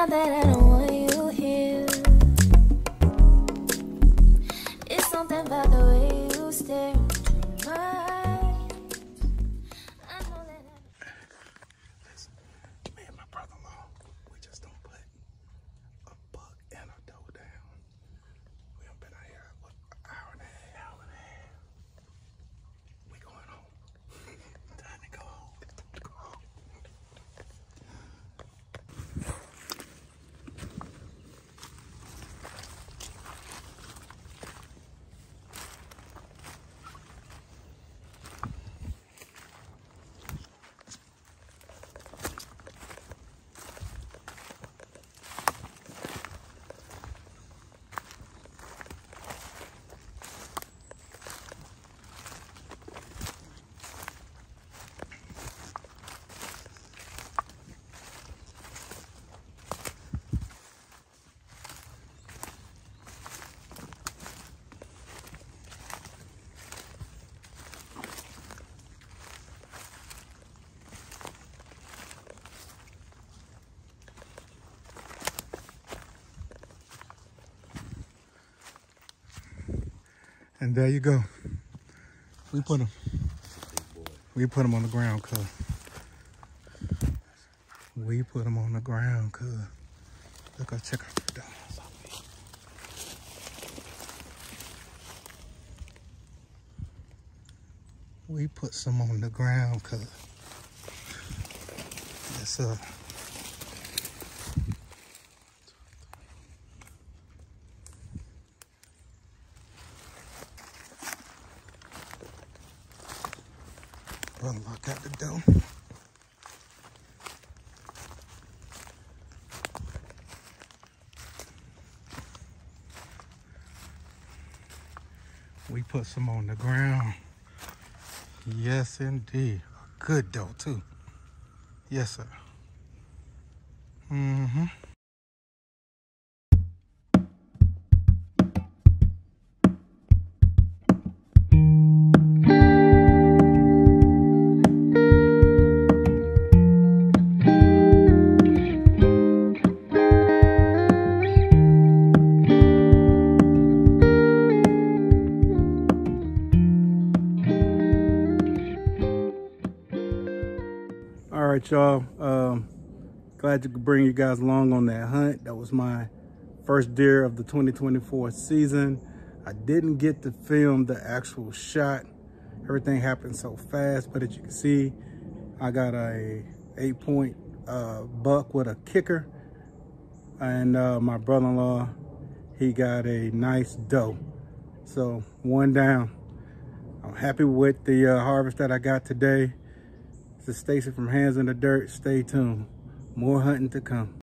not that I don't want you here. It's something about the way you stare into my eyes. I know that Listen, me and my brother-in-law, we just don't put a buck and a doe down. We have been out here, what, an hour and a half. We going home. Time to go home. It's time to go home. And there you go. We put them on the ground, cuz. We put them on the ground, cuz. Let's go check out the dogs. We put some on the ground, cuz. Yes, sir. Lock out the door. We put some on the ground. Yes, indeed. A good doe, too. Yes, sir. Mm-hmm. All right, y'all. Glad to bring you guys along on that hunt. That was my first deer of the 2024 season. I didn't get to film the actual shot. Everything happened so fast, but as you can see, I got a 8-point buck with a kicker, and my brother-in-law, he got a nice doe. So 1 down. I'm happy with the harvest that I got today. This is Stacy from Hands in the Dirt. Stay tuned. More hunting to come.